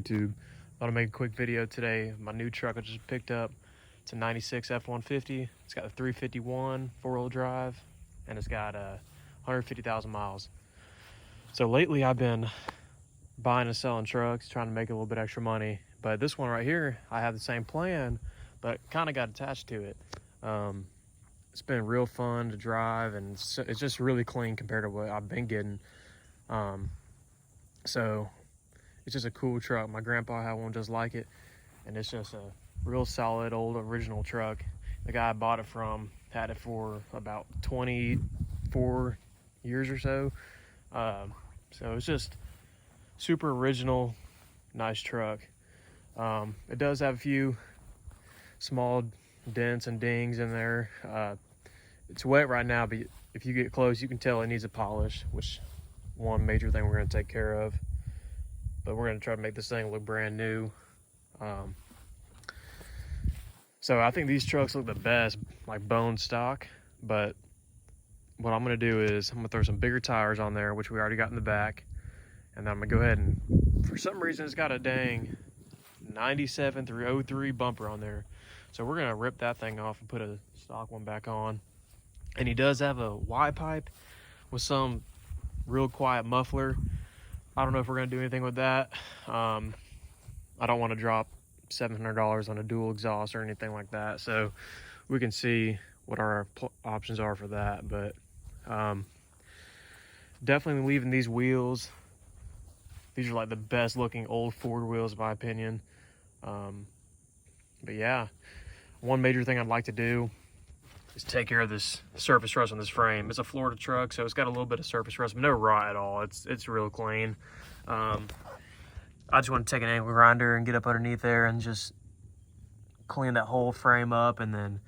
YouTube. Thought I'd make a quick video today. My new truck I just picked up. It's a 96 F-150. It's got a 351 four-wheel drive, and it's got 150,000 miles. So lately I've been buying and selling trucks, trying to make a little bit extra money. But this one right here, I have the same plan, but kind of got attached to it. It's been real fun to drive, and it's just really clean compared to what I've been getting. So it's just a cool truck. My grandpa had one just like it, and it's just a real solid old original truck. The guy I bought it from had it for about 24 years or so. So it's just super original, nice truck. It does have a few small dents and dings in there. It's wet right now, but if you get close, you can tell it needs a polish, which one major thing we're going to take care of. But we're going to try to make this thing look brand new. So I think these trucks look the best, like bone stock. But what I'm going to do is I'm going to throw some bigger tires on there, which we already got in the back. And then I'm going to go ahead and, for some reason, it's got a dang 97 through 03 bumper on there. So we're going to rip that thing off and put a stock one back on. And he does have a Y pipe with some real quiet muffler. I don't know if we're going to do anything with that. I don't want to drop $700 on a dual exhaust or anything like that. So we can see what our options are for that. But definitely leaving these wheels. These are like the best looking old Ford wheels in my opinion. But yeah, one major thing I'd like to do is take care of this surface rust on this frame. It's a Florida truck, so it's got a little bit of surface rust, but no rot at all. It's real clean. I just want to take an angle grinder and get up underneath there and just clean that whole frame up, and then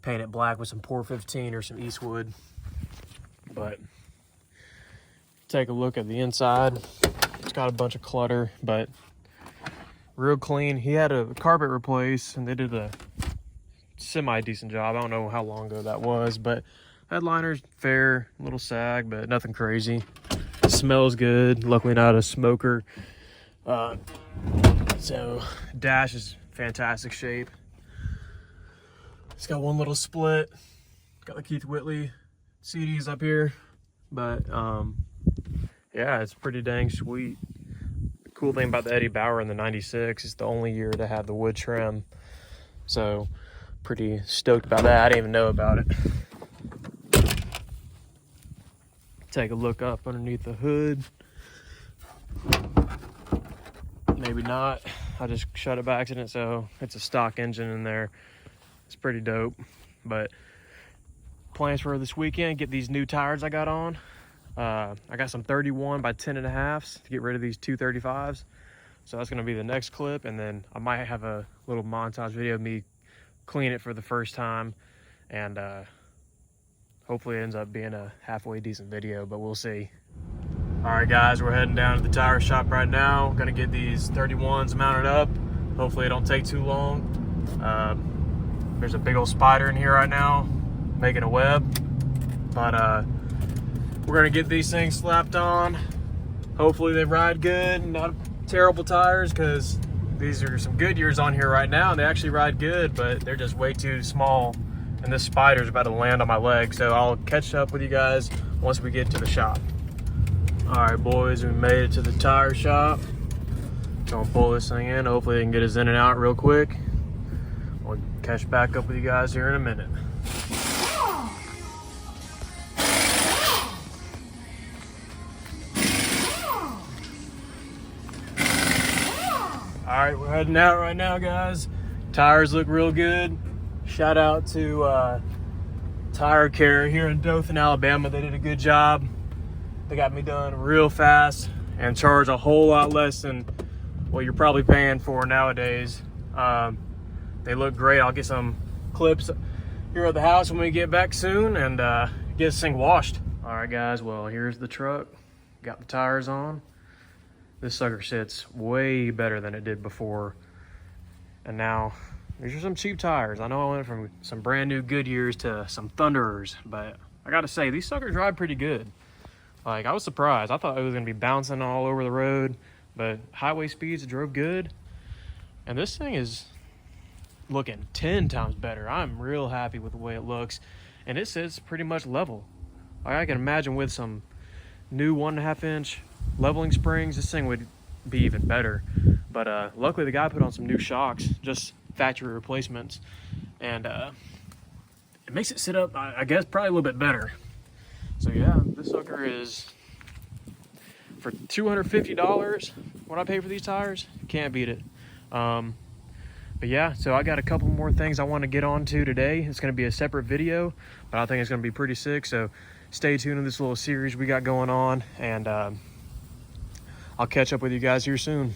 paint it black with some Pour 15 or some Eastwood. But take a look at the inside. It's got a bunch of clutter, but real clean. He had a carpet replaced, and they did a semi-decent job. I don't know how long ago that was, but headliner's fair, a little sag, but nothing crazy. Smells good. Luckily not a smoker. So dash is fantastic shape. It's got one little split. Got the Keith Whitley CDs up here, but yeah, it's pretty dang sweet. The cool thing about the Eddie Bauer in the 96 is the only year to have the wood trim. So pretty stoked about that. I didn't even know about it. Take a look up underneath the hood. Maybe not. I just shut it by accident, so it's a stock engine in there. It's pretty dope. But plans for this weekend, get these new tires I got on. I got some 31 by 10.5s to get rid of these 235s. So that's gonna be the next clip, and then I might have a little montage video of me clean it for the first time, and hopefully it ends up being a halfway decent video, but we'll see. All right guys, we're heading down to the tire shop right now. Gonna get these 31s mounted up. Hopefully it don't take too long. There's a big old spider in here right now making a web, but we're gonna get these things slapped on. Hopefully they ride good, not terrible tires, because these are some Goodyears on here right now, and they actually ride good, but they're just way too small, and this spider's about to land on my leg. So I'll catch up with you guys once we get to the shop. All right, boys, we made it to the tire shop. Gonna pull this thing in. Hopefully they can get us in and out real quick. We'll catch back up with you guys here in a minute. All right, we're heading out right now, guys. Tires look real good. Shout out to Tire Care here in Dothan, Alabama. They did a good job. They got me done real fast and charge a whole lot less than what you're probably paying for nowadays. They look great. I'll get some clips here at the house when we get back soon, and get this thing washed. All right, guys, well, here's the truck. Got the tires on. This sucker sits way better than it did before. And now, these are some cheap tires. I know I went from some brand new Goodyears to some Thunderers, but I gotta say, these suckers ride pretty good. Like, I was surprised. I thought it was gonna be bouncing all over the road, But highway speeds, it drove good. And this thing is looking 10 times better. I'm real happy with the way it looks. And it sits pretty much level. I can imagine with some new 1.5 inch leveling springs, this thing would be even better. But luckily the guy put on some new shocks, just factory replacements. And it makes it sit up, I guess, probably a little bit better. So yeah, this sucker is, for $250, what I pay for these tires, can't beat it. But yeah, so I got a couple more things I want to get onto today. It's going to be a separate video, but I think it's going to be pretty sick. So stay tuned to this little series we got going on, and I'll catch up with you guys here soon.